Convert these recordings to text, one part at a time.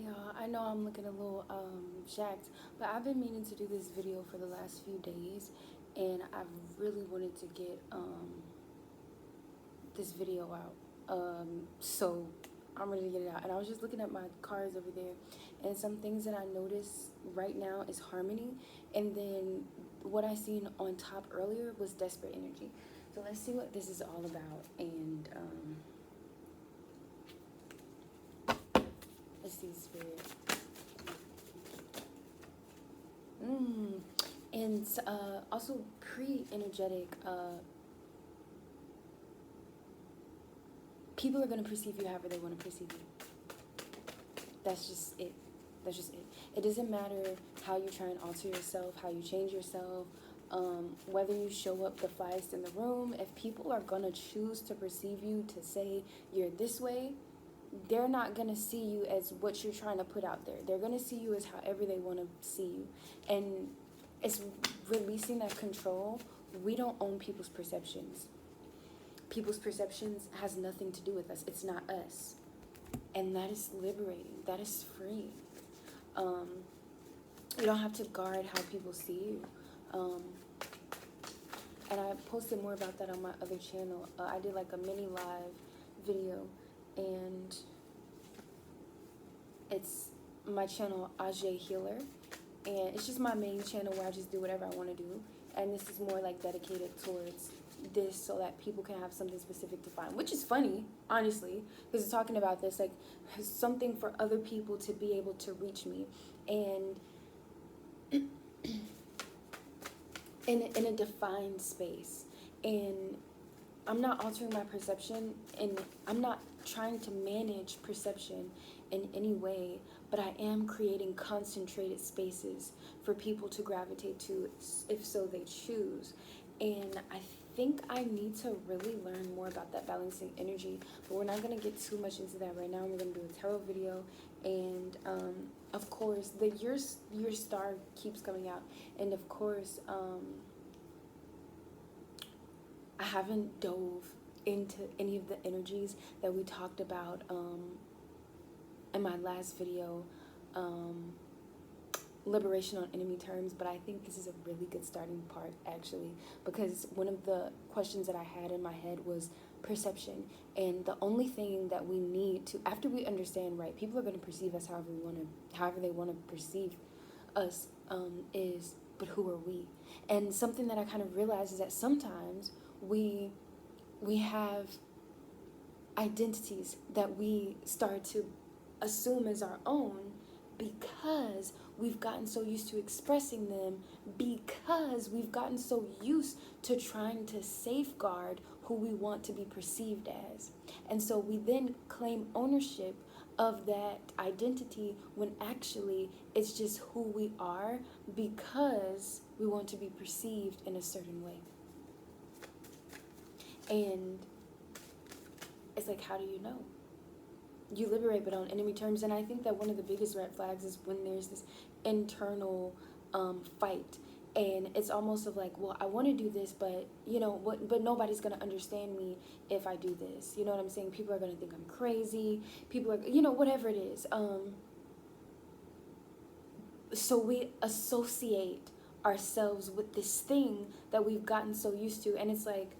y'all. I know I'm looking a little jacked, but I've been meaning to do this video for the last few days, and I've really wanted to get this video out. So I'm ready to get it out. And I was just looking at my cards over there, and some things that I noticed right now is harmony, and then what I seen on top earlier was desperate energy. So let's see what this is all about, and let's see, spirit. And also pre-energetic, people are going to perceive you however they want to perceive you. That's just it. That's just it. It doesn't matter how you try and alter yourself, how you change yourself, whether you show up the flyest in the room. If people are going to choose to perceive you to say you're this way, they're not going to see you as what you're trying to put out there. They're going to see you as however they want to see you. And it's releasing that control. We don't own people's perceptions. People's perceptions has nothing to do with us. It's not us. And that is liberating. That is free. You don't have to guard how people see you. And I posted more about that on my other channel. I did like a mini live video, and it's my channel, Ajay Healer, and it's just my main channel where I just do whatever I want to do, and this is more like dedicated towards this so that people can have something specific to find, which is funny, honestly, because it's talking about this, like something for other people to be able to reach me, and in a defined space. And I'm not altering my perception, and I'm not trying to manage perception in any way, but I am creating concentrated spaces for people to gravitate to if so they choose. And I think I need to really learn more about that balancing energy, but we're not going to get too much into that right now. We're going to do a tarot video, and of course the your star keeps coming out, and of course I haven't dove into any of the energies that we talked about in my last video, liberation on enemy terms, but I think this is a really good starting part, actually, because one of the questions that I had in my head was perception, and the only thing that we need to, after we understand, right, people are going to perceive us however they want to perceive us, is, but who are we? And something that I kind of realized is that sometimes we have identities that we start to assume as our own because we've gotten so used to expressing them, because we've gotten so used to trying to safeguard who we want to be perceived as. And so we then claim ownership of that identity when actually it's just who we are because we want to be perceived in a certain way. And it's like, how do you know? You liberate, but on enemy terms. And I think that one of the biggest red flags is when there's this internal fight, and it's almost of like, well, I want to do this, but you know what? But nobody's gonna understand me if I do this. You know what I'm saying? People are gonna think I'm crazy. People are, you know, whatever it is. So we associate ourselves with this thing that we've gotten so used to, and it's like,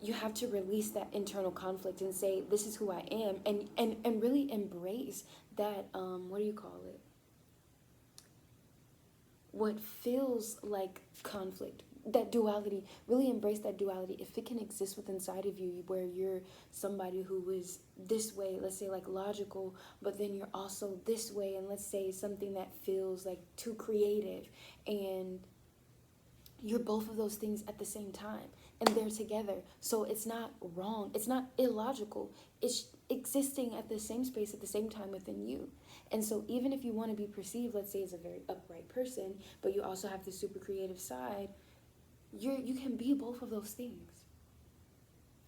you have to release that internal conflict and say, this is who I am, and really embrace that, what do you call it? What feels like conflict, that duality, really embrace that duality. If it can exist within inside of you, where you're somebody who is this way, let's say like logical, but then you're also this way, and let's say something that feels like too creative, and you're both of those things at the same time, and they're together. So it's not wrong. It's not illogical. It's existing at the same space at the same time within you. And so even if you want to be perceived, let's say, as a very upright person, but you also have the super creative side, you can be both of those things.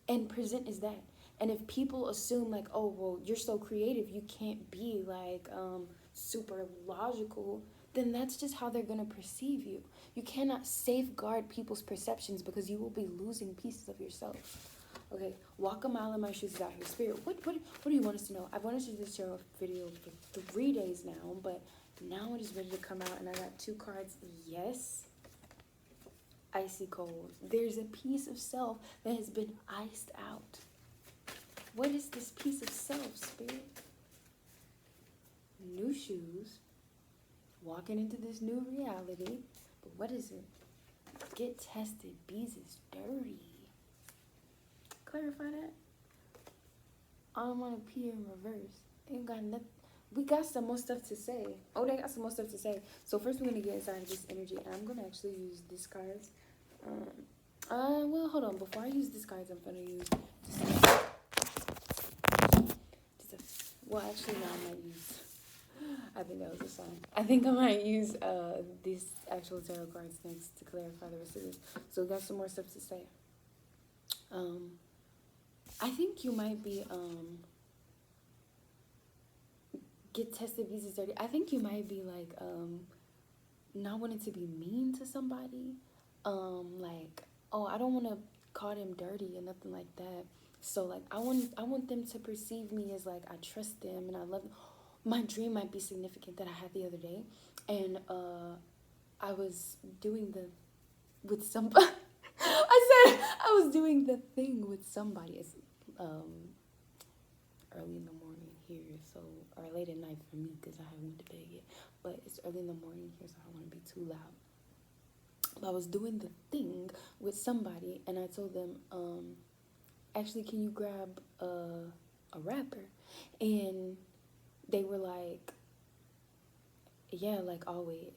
And present is that. And if people assume like, oh, well, you're so creative, you can't be like super logical, then that's just how they're going to perceive you. You cannot safeguard people's perceptions because you will be losing pieces of yourself. Okay, walk a mile in my shoes is out here. Spirit, what do you want us to know? I wanted to do this show video for 3 days now, but now it is ready to come out, and I got 2 cards. Yes, icy cold. There's a piece of self that has been iced out. What is this piece of self, Spirit? New shoes, walking into this new reality. But what is it? Get tested. Bees is dirty. Clarify that. I don't want to pee in reverse. Ain't got nothing. We got some more stuff to say. Oh, they got some more stuff to say. So first we're going to get inside of this energy. And I'm going to actually use these cards. Well, hold on. Before I use these cards, I'm going to use... Well, actually, no, I might use... I think that was a sign. I think I might use these actual tarot cards next to clarify the rest of this. So we got some more stuff to say. I think you might be get tested, visas dirty. I think you might be like not wanting to be mean to somebody. Like, oh, I don't want to call them dirty or nothing like that. So like I want them to perceive me as like I trust them and I love them. My dream might be significant that I had the other day, and I was doing with somebody. I said I was doing the thing with somebody. It's early in the morning here, so or late at night for me because I haven't went to bed yet. But it's early in the morning here, so I don't want to be too loud. But I was doing the thing with somebody, and I told them, actually, can you grab a wrapper? And they were like, yeah, like always.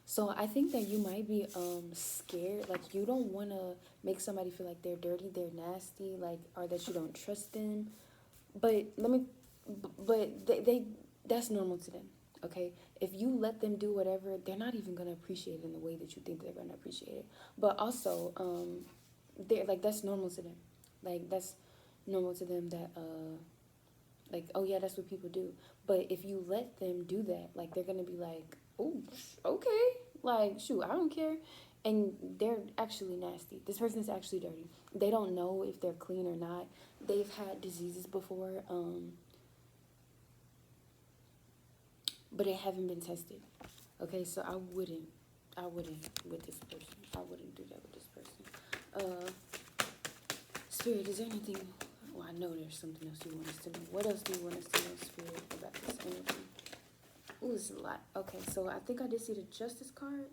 So I think that you might be scared, like you don't want to make somebody feel like they're dirty, they're nasty, like, or that you don't trust them. But they that's normal to them, okay? If you let them do whatever, they're not even going to appreciate it in the way that you think they're going to appreciate it. But also, they're like, that's normal to them. Like, that's normal to them that, like, oh yeah, that's what people do. But if you let them do that, like, they're gonna be like, oh, okay, like, shoot, I don't care. And they're actually nasty. This person's actually dirty. They don't know if they're clean or not. They've had diseases before, but they haven't been tested. Okay, so I wouldn't with this person. I wouldn't do that with this person. Spirit, is there anything? Well, I know there's something else you want us to know. What else do you want us to know, Spirit, about this energy? Ooh, this is a lot. Okay, so I think I did see the Justice card.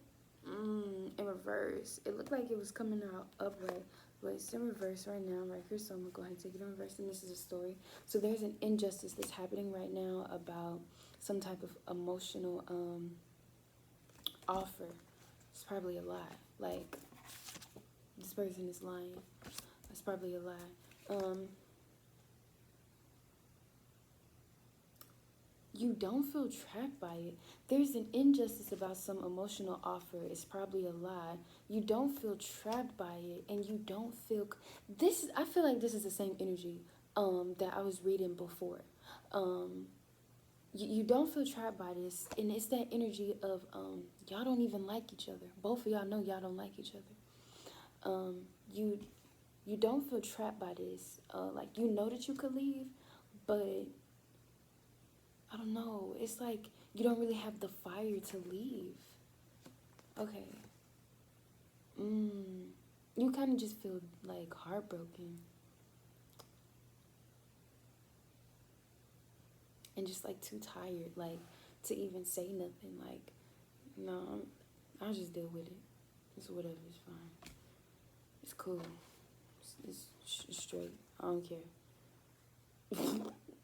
In reverse. It looked like it was coming out upright, but it's in reverse right now, right here. So I'm gonna go ahead and take it in reverse, and this is a story. So there's an injustice that's happening right now about some type of emotional offer. It's probably a lie. Like, this person is lying. It's probably a lie. You don't feel trapped by it. There's an injustice about some emotional offer. It's probably a lie. You don't feel trapped by it, and you don't feel this. I feel like this is the same energy that I was reading before. You don't feel trapped by this, and it's that energy of y'all don't even like each other. Both of y'all know y'all don't like each other. You don't feel trapped by this. Like, you know that you could leave, but I don't know. It's like you don't really have the fire to leave. Okay. You kind of just feel like heartbroken. And just like too tired, like, to even say nothing. Like, no, I'll just deal with it. It's whatever, it's fine. It's cool. It's straight. I don't care.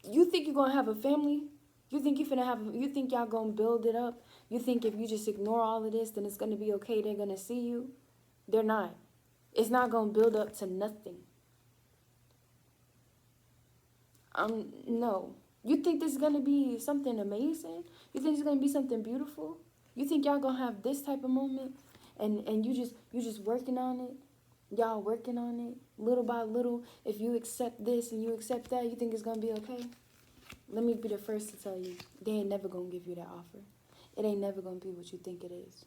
You think you're gonna have a family? You think you think y'all gonna build it up? You think if you just ignore all of this, then it's gonna be okay, they're gonna see you? They're not. It's not gonna build up to nothing. No. You think this is gonna be something amazing? You think it's gonna be something beautiful? You think y'all gonna have this type of moment? And you just working on it? Y'all working on it little by little. If you accept this and you accept that, you think it's gonna be okay? Let me be the first to tell you, they ain't never gonna give you that offer. It ain't never gonna be what you think it is.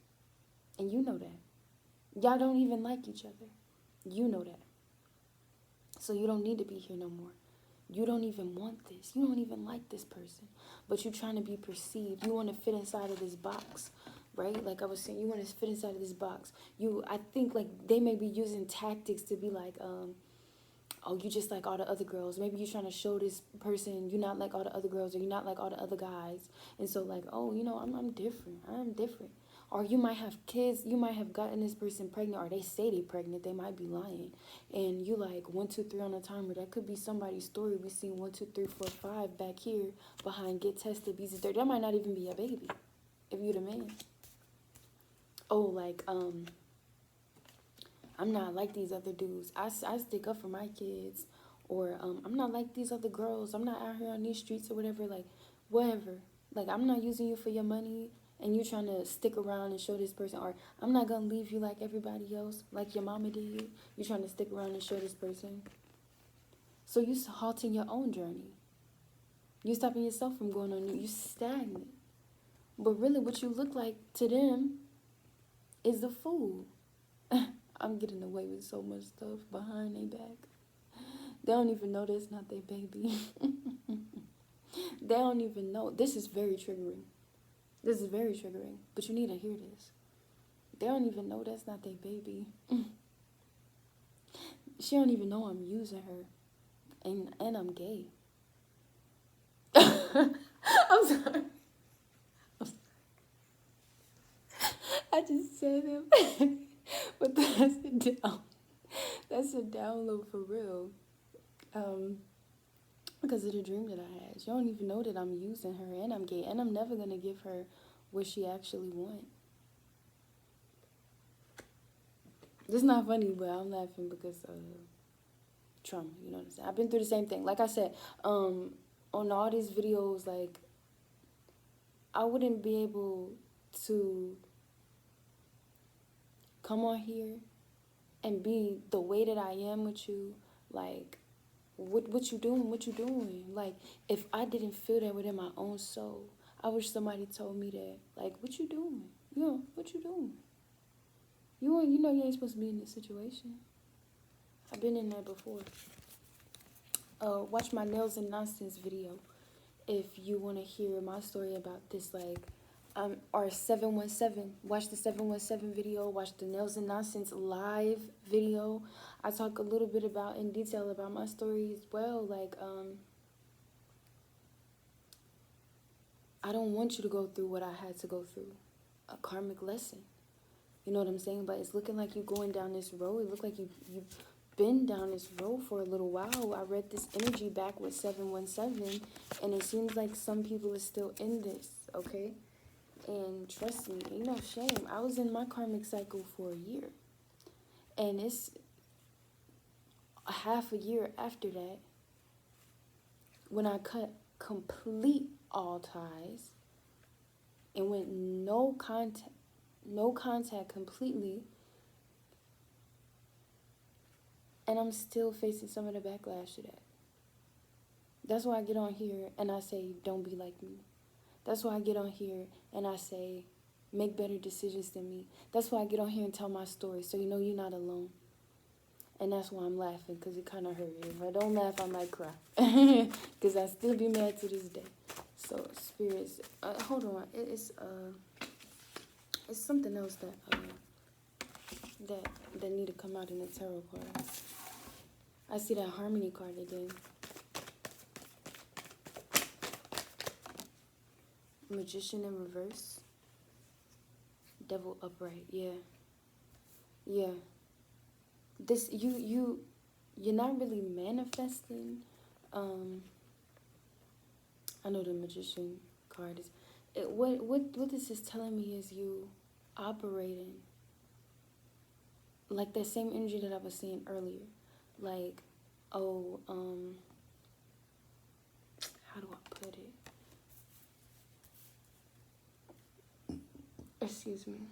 And you know that. Y'all don't even like each other. You know that. So you don't need to be here no more. You don't even want this. You don't even like this person. But you're trying to be perceived. You want to fit inside of this box, right? Like I was saying, you want to fit inside of this box. I think like they may be using tactics to be like, oh, you just like all the other girls. Maybe you're trying to show this person you're not like all the other girls, or you're not like all the other guys. And so like, oh, I'm different. I'm different. Or you might have kids. You might have gotten this person pregnant, or they say they're pregnant. They might be lying. And you like 1, 2, 3 on a timer. That could be somebody's story. We seen 1, 2, 3, 4, 5 back here behind get tested, bees and that might not even be a baby if you the man. Oh, like I'm not like these other dudes. I stick up for my kids. Or I'm not like these other girls. I'm not out here on these streets or whatever. Like, whatever. Like, I'm not using you for your money and you trying to stick around and show this person. Or I'm not going to leave you like everybody else, like your mama did. You trying to stick around and show this person. So you halting your own journey. You stopping yourself from going on. You stagnant. But really what you look like to them is the fool. I'm getting away with so much stuff behind their back. They don't even know that's not their baby. They don't even know. This is very triggering. This is very triggering. But you need to hear this. They don't even know that's not their baby. She don't even know I'm using her. And I'm gay. I'm sorry. I just said it. But that's a download for real. Because of the dream that I had. She don't even know that I'm using her and I'm gay. And I'm never going to give her what she actually wants. This is not funny, but I'm laughing because of trauma. You know what I'm saying? I've been through the same thing. Like I said, on all these videos, like, I wouldn't be able to come on here and be the way that I am with you, like, what you doing? Like, if I didn't feel that within my own soul, I wish somebody told me that. Like, what you doing? What you doing? You know you ain't supposed to be in this situation. I've been in there before. Watch my Nails and Nonsense video if you want to hear my story about this, like, or 717. Watch the 717 video. Watch the Nails and Nonsense live video. I talk a little bit in detail about my story as well. Like, I don't want you to go through what I had to go through. A karmic lesson. You know what I'm saying? But it's looking like you're going down this road. It looked like you've been down this road for a little while. I read this energy back with 717, and it seems like some people are still in this, okay? And trust me, ain't no shame. I was in my karmic cycle for a year. And it's a half a year after that when I cut complete all ties and went no contact completely. And I'm still facing some of the backlash to that. That's why I get on here and I say, don't be like me. That's why I get on here and I say, make better decisions than me. That's why I get on here and tell my story, so you know you're not alone. And that's why I'm laughing, because it kind of hurt. If I don't laugh, I might cry. Because I still be mad to this day. So, spirits, hold on. It's something else that need to come out in the tarot card. I see that harmony card again. Magician in reverse. Devil upright. Yeah. This you're not really manifesting. I know the magician card is. What this is telling me is you operating like that same energy that I was saying earlier. Like, how do I put it? Excuse me.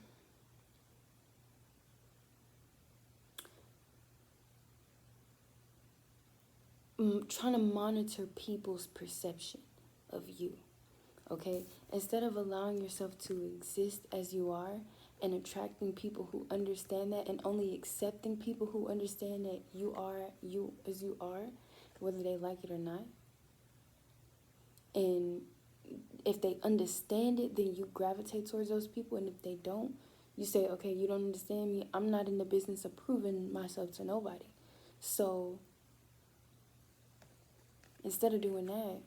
Trying to monitor people's perception of you, okay? Instead of allowing yourself to exist as you are and attracting people who understand that, and only accepting people who understand that you are you as you are, whether they like it or not. And if they understand it, then you gravitate towards those people. And if they don't, you say, okay, you don't understand me. I'm not in the business of proving myself to nobody. So instead of doing that,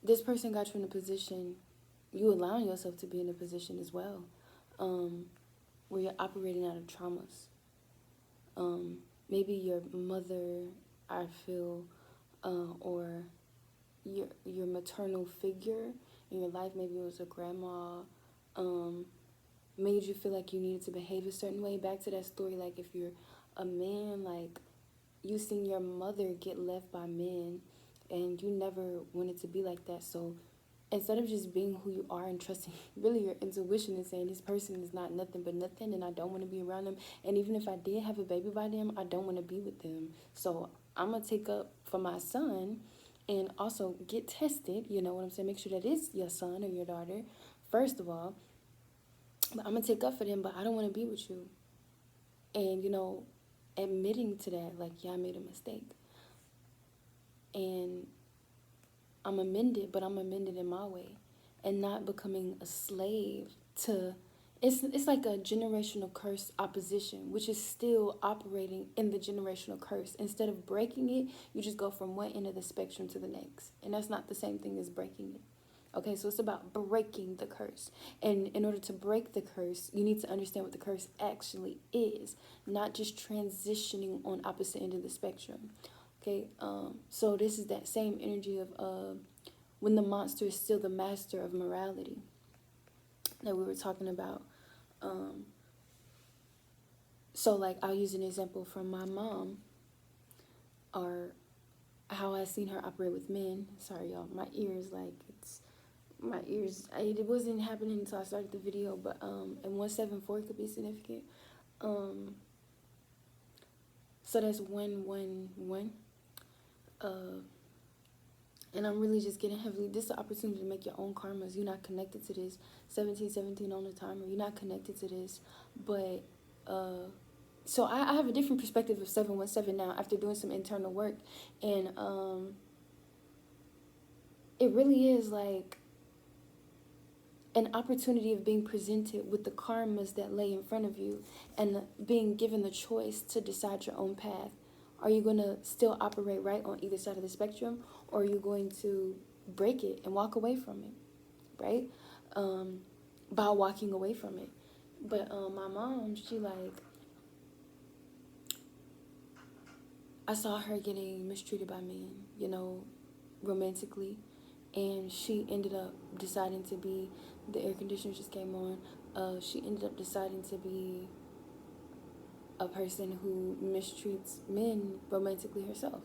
this person got you in a position, you allowing yourself to be in a position as well, where you're operating out of traumas. Maybe your mother, I feel, or your maternal figure in your life, maybe it was a grandma, made you feel like you needed to behave a certain way. Back to that story, like if you're a man, like you seen your mother get left by men and you never wanted to be like that. So instead of just being who you are and trusting really your intuition and saying this person is not nothing but nothing and I don't want to be around them, and even if I did have a baby by them, I don't want to be with them, so I'm gonna take up for my son and also get tested, you know what I'm saying, make sure that it's your son or your daughter first of all, but I'm gonna take up for them, but I don't want to be with you. And admitting to that, like, yeah, I made a mistake and I'm amended, but I'm amended in my way, and not becoming a slave to. It's like a generational curse opposition, which is still operating in the generational curse. Instead of breaking it, you just go from one end of the spectrum to the next, and that's not the same thing as breaking it. Okay, so it's about breaking the curse. And in order to break the curse, you need to understand what the curse actually is, not just transitioning on opposite end of the spectrum. Okay, so this is that same energy of when the monster is still the master of morality that we were talking about. So like I'll use an example from my mom, or how I seen her operate with men. Sorry y'all, my ears, it wasn't happening until I started the video, but and 174 could be significant. So that's 111. And I'm really just getting heavily. This is the opportunity to make your own karmas. You're not connected to this. 1717 on the timer. You're not connected to this. But so I have a different perspective of 717 now after doing some internal work, and it really is like an opportunity of being presented with the karmas that lay in front of you and being given the choice to decide your own path. Are you going to still operate right on either side of the spectrum, or are you going to break it and walk away from it, right? By walking away from it. But my mom, she like, I saw her getting mistreated by men, romantically. And she ended up deciding to be, the air conditioner just came on, she ended up deciding to be a person who mistreats men romantically herself.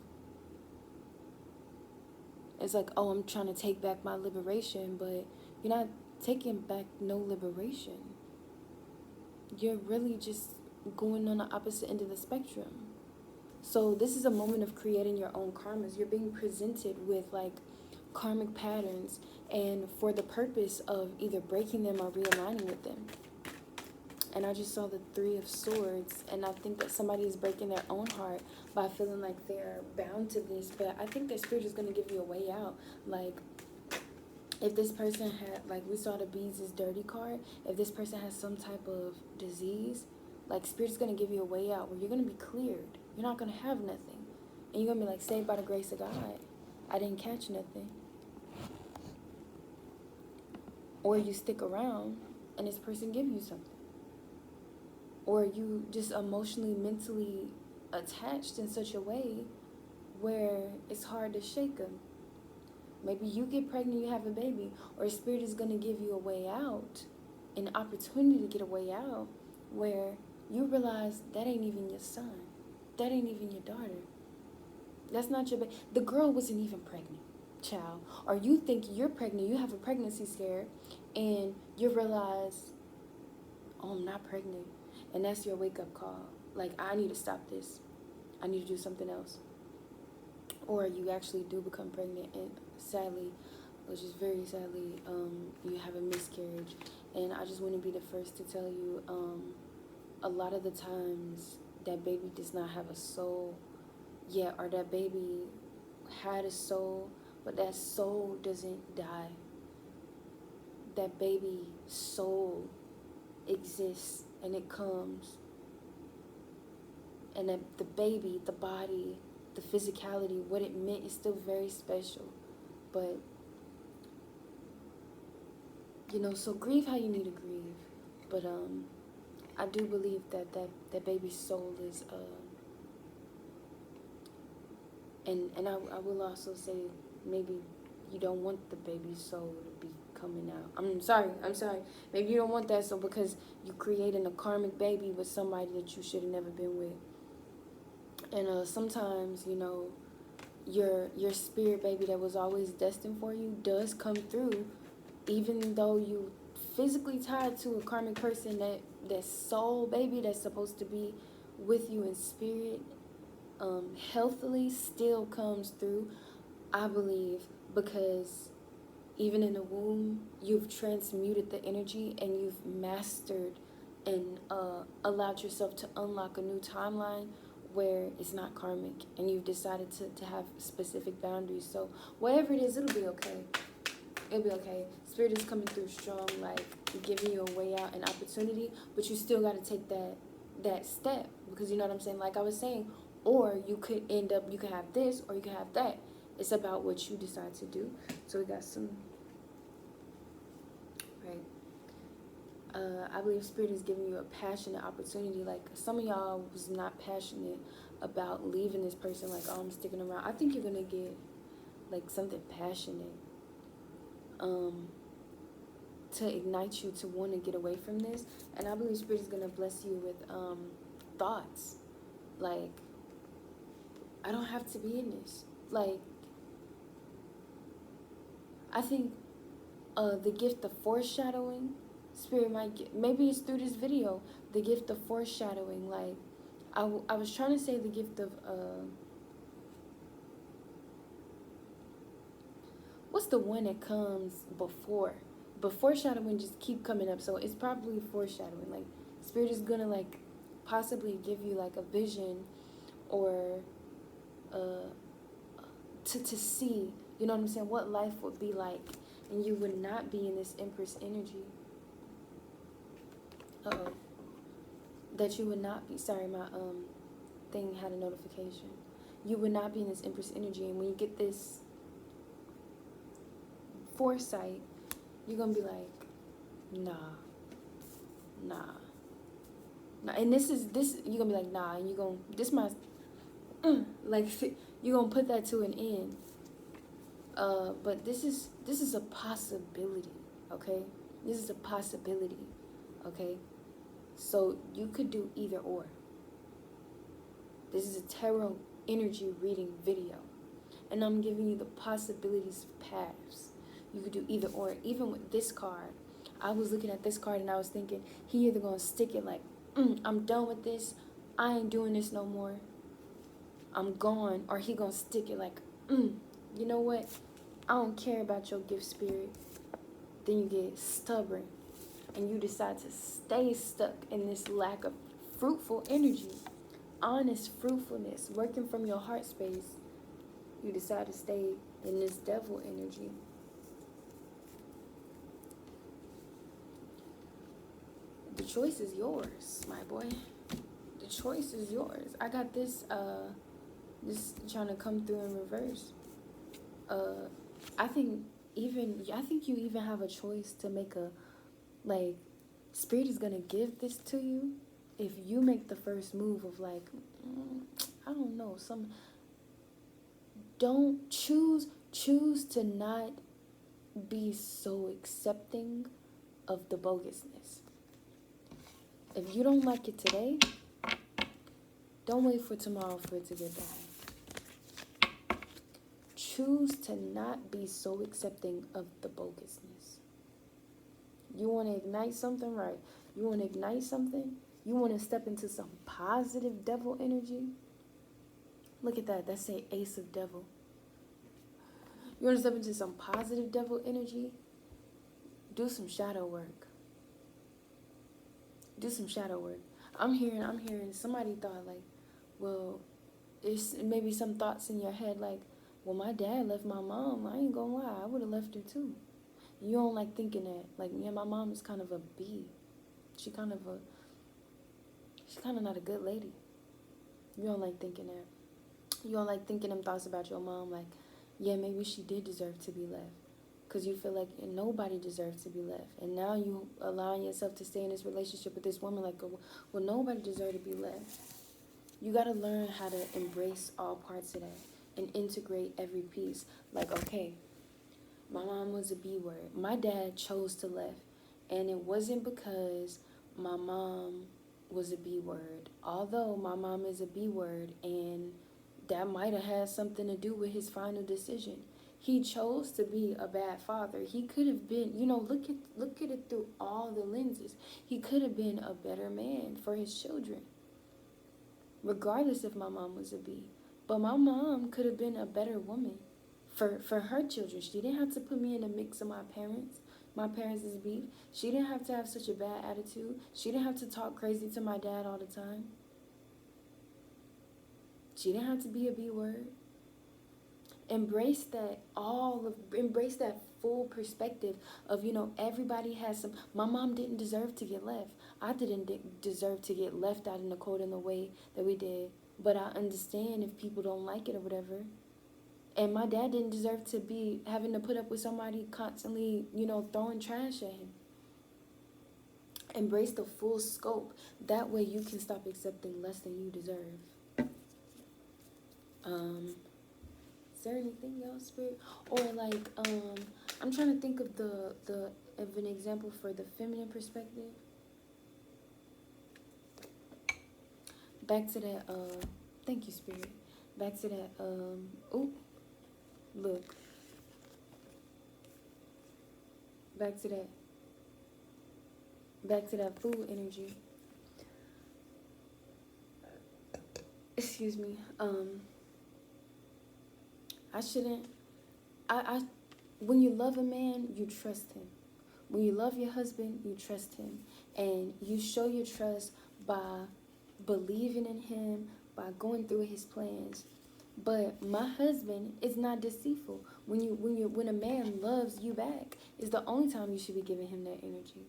It's like, oh, I'm trying to take back my liberation, but you're not taking back no liberation. You're really just going on the opposite end of the spectrum. So this is a moment of creating your own karmas. You're being presented with like karmic patterns, and for the purpose of either breaking them or realigning with them. And I just saw the 3 of Swords, and I think that somebody is breaking their own heart by feeling like they're bound to this. But I think that Spirit is going to give you a way out. Like, if this person had, like we saw the Bees' dirty card, if this person has some type of disease, like Spirit's going to give you a way out where you're going to be cleared. You're not going to have nothing. And you're going to be like, saved by the grace of God. I didn't catch nothing. Or you stick around and this person give you something. Or you just emotionally, mentally attached in such a way where it's hard to shake them. Maybe you get pregnant, you have a baby, or Spirit is going to give you a way out, an opportunity to get a way out, where you realize that ain't even your son. That ain't even your daughter. That's not your baby. The girl wasn't even pregnant, child. Or you think you're pregnant, you have a pregnancy scare, and you realize, oh, I'm not pregnant. And that's your wake-up call. Like, I need to stop this. I need to do something else. Or you actually do become pregnant, and sadly, which is very sadly, you have a miscarriage. And I just want to be the first to tell you, a lot of the times that baby does not have a soul yet, or that baby had a soul, but that soul doesn't die. That baby soul exists, and it comes, and that the baby, the body, the physicality, what it meant is still very special. But so grieve how you need to grieve. But I do believe that baby's soul is and I will also say, maybe you don't want the baby's soul to be coming out. I'm sorry. Maybe you don't want that soul because you're creating a karmic baby with somebody that you should have never been with. And sometimes, your spirit baby that was always destined for you does come through, even though you physically tied to a karmic person. That soul baby that's supposed to be with you in spirit, healthily, still comes through, I believe, because even in the womb, you've transmuted the energy and you've mastered and allowed yourself to unlock a new timeline where it's not karmic, and you've decided to have specific boundaries. So whatever it is, it'll be okay. It'll be okay. Spirit is coming through strong, like giving you a way out, an opportunity, but you still got to take that step, because you know what I'm saying? Like I was saying, or you could have this, or you could have that. It's about what you decide to do. So we got some, right? I believe Spirit is giving you a passionate opportunity. Like some of y'all was not passionate about leaving this person, like, oh, I'm sticking around. I think you're going to get like something passionate to ignite you to want to get away from this. And I believe Spirit is going to bless you with thoughts. Like, I don't have to be in this. Like, I think the gift of foreshadowing, Spirit might get, maybe it's through this video, the gift of foreshadowing. Like, I was trying to say the gift of, what's the one that comes before? But foreshadowing just keep coming up, so it's probably foreshadowing. Like, Spirit is gonna, like, possibly give you, like, a vision, or to see, you know what I'm saying, what life would be like, and you would not be in this Empress energy. That you would not be, sorry, my thing had a notification. You would not be in this Empress energy, and when you get this foresight, you're gonna be like, nah. And this, you're gonna be like, nah, and you're gonna, this my, like, you're gonna put that to an end. But this is a possibility, okay? This is a possibility, okay? So you could do either or. This is a tarot energy reading video, and I'm giving you the possibilities of paths. You could do either or. Even with this card, I was looking at this card and I was thinking, he either gonna stick it like, I'm done with this, I ain't doing this no more, I'm gone, or he gonna stick it like, you know what, I don't care about your gift, Spirit. Then you get stubborn and you decide to stay stuck in this lack of fruitful energy, honest fruitfulness, working from your heart space. You decide to stay in this devil energy. The choice is yours, my boy. The choice is yours. I got this trying to come through in reverse. I think you even have a choice to make a, like, Spirit is gonna give this to you if you make the first move of, like, I don't know, don't choose to not be so accepting of the bogusness. If you don't like it today, don't wait for tomorrow for it to get bad. Choose to not be so accepting of the bogusness. You want to ignite something, right? You want to ignite something? You want to step into some positive devil energy? Look at that. That's an ace of devil. You want to step into some positive devil energy? Do some shadow work. Do some shadow work. I'm hearing somebody thought like, well, it's maybe some thoughts in your head like, well, my dad left my mom. I ain't gonna lie, I would have left her too. You don't like thinking that. Like, yeah, my mom is kind of a B. She's kind of not a good lady. You don't like thinking that. You don't like thinking them thoughts about your mom like, yeah, maybe she did deserve to be left. Because you feel like nobody deserves to be left. And now you allowing yourself to stay in this relationship with this woman like, well, nobody deserves to be left. You got to learn how to embrace all parts of that and integrate every piece. Like, okay, my mom was a B word. My dad chose to left. And it wasn't because my mom was a B word. Although my mom is a B word, and that might have had something to do with his final decision. He chose to be a bad father. He could have been, look at it through all the lenses. He could have been a better man for his children, regardless if my mom was a B. But my mom could have been a better woman for her children. She didn't have to put me in the mix of my parents. My parents is beef. She didn't have to have such a bad attitude. She didn't have to talk crazy to my dad all the time. She didn't have to be a B word. Embrace that full perspective of, everybody has some. My mom didn't deserve to get left. I didn't deserve to get left out in the cold in the way that we did. But I understand if people don't like it or whatever. And my dad didn't deserve to be having to put up with somebody constantly, throwing trash at him. Embrace the full scope. That way you can stop accepting less than you deserve. Is there anything else, Spirit? Or like, I'm trying to think of of an example for the feminine perspective. Back to that, thank you, Spirit. Back to that, look. Back to that food energy. Excuse me. When you love a man, you trust him. When you love your husband, you trust him. And you show your trust by believing in him, by going through his plans. But my husband is not deceitful. When a man loves you back, is the only time you should be giving him that energy.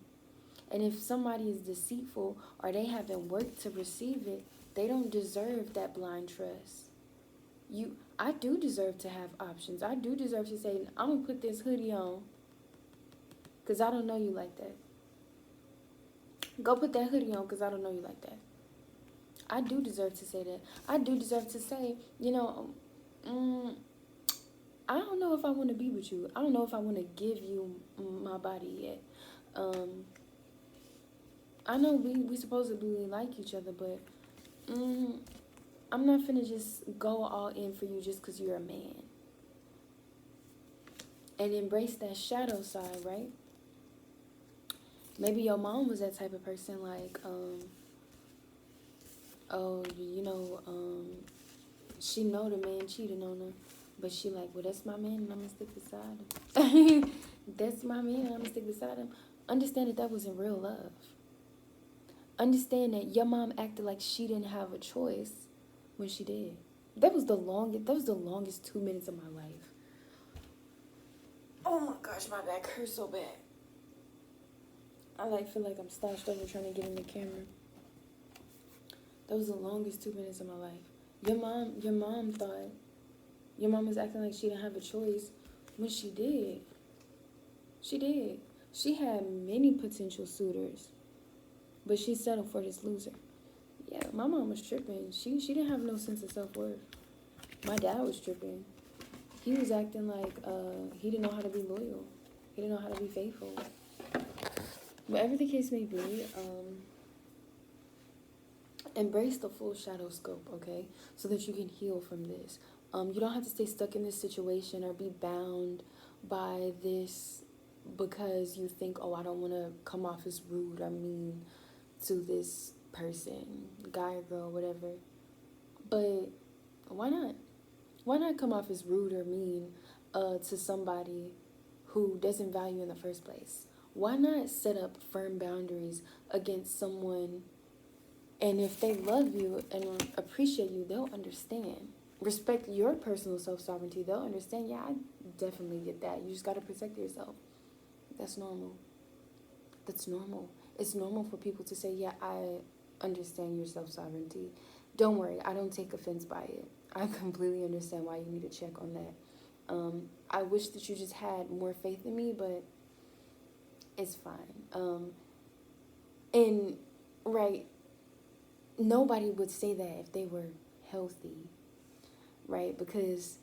And if somebody is deceitful or they haven't worked to receive it, they don't deserve that blind trust. I do deserve to have options. I do deserve to say, I'm going to put this hoodie on because I don't know you like that. Go put that hoodie on because I don't know you like that. I do deserve to say that. I do deserve to say, I don't know if I want to be with you. I don't know if I want to give you my body yet. I know we supposedly like each other, but I'm not finna just go all in for you just because you're a man. And embrace that shadow side, right? Maybe your mom was that type of person, like, she know the man cheating on her, but she like, well, that's my man and I'm gonna stick beside him. That's my man and I'm gonna stick beside him. Understand that wasn't real love. Understand that your mom acted like she didn't have a choice when she did. That was the longest 2 minutes of my life. Oh my gosh, my back hurts so bad. I feel like I'm slouched over trying to get in the camera. That was the longest 2 minutes of my life. Your mom was acting like she didn't have a choice when she did. She did. She had many potential suitors, but she settled for this loser. Yeah, my mom was tripping. She didn't have no sense of self-worth. My dad was tripping. He was acting like he didn't know how to be loyal. He didn't know how to be faithful. Whatever the case may be, embrace the full shadow scope, okay? So that you can heal from this. You don't have to stay stuck in this situation or be bound by this because you think, oh, I don't want to come off as rude or mean to this person, guy or girl, whatever. But why not? Why not come off as rude or mean to somebody who doesn't value you in the first place? Why not set up firm boundaries against someone, and if they love you and appreciate you, they'll understand. Respect your personal self-sovereignty, they'll understand. Yeah, I definitely get that. You just got to protect yourself. That's normal. That's normal. It's normal for people to say, yeah, I understand your self-sovereignty. Don't worry, I don't take offense by it. I completely understand why you need to check on that. I wish that you just had more faith in me, but it's fine. And, right, nobody would say that if they were healthy, right? Because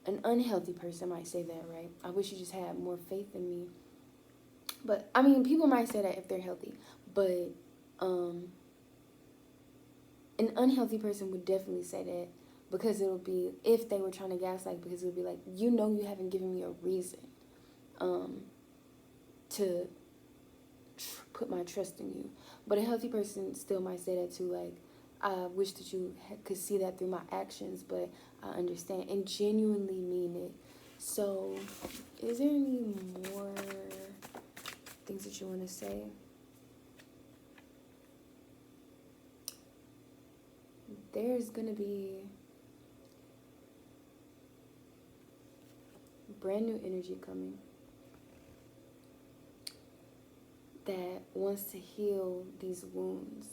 an unhealthy person might say that, right? I wish you just had more faith in me. But, I mean, people might say that if they're healthy. But an unhealthy person would definitely say that, because it'll be, if they were trying to gaslight, because it'll be like, you know, you haven't given me a reason to put my trust in you. But a healthy person still might say that too, like, I wish that you could see that through my actions, but I understand, and genuinely mean it. So, is there any more things that you want to say? There's going to be brand new energy coming that wants to heal these wounds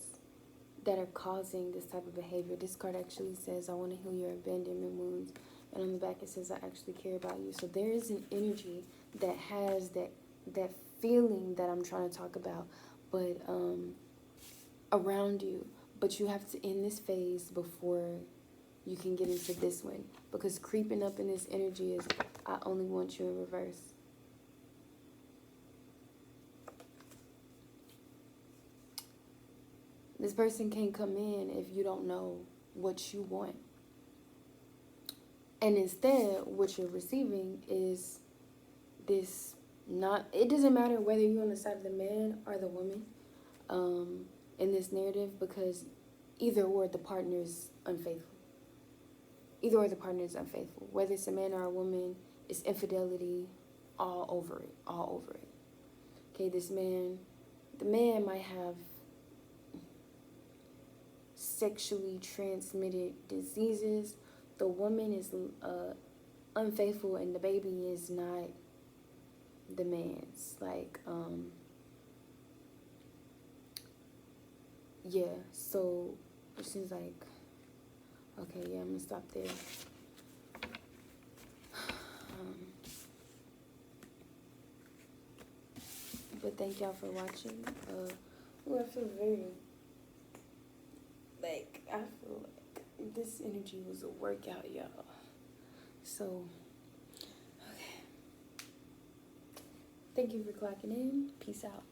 that are causing this type of behavior. This card actually says, I want to heal your abandonment wounds. And on the back it says, I actually care about you. So there is an energy that has that feeling that I'm trying to talk about, but around you. But you have to end this phase before you can get into this one. Because creeping up in this energy is, I only want you in reverse. This person can't come in if you don't know what you want. And instead, what you're receiving is this not, it doesn't matter whether you're on the side of the man or the woman in this narrative, because either or the partner is unfaithful. Either or the partner is unfaithful. Whether it's a man or a woman, it's infidelity all over it, all over it. Okay, this man, the man might have sexually transmitted diseases. The woman is unfaithful, and the baby is not the man's. Like, yeah, so it seems like, okay, yeah, I'm gonna stop there. But thank y'all for watching. I feel very, like, I feel like this energy was a workout, y'all. So, okay. Thank you for clocking in. Peace out.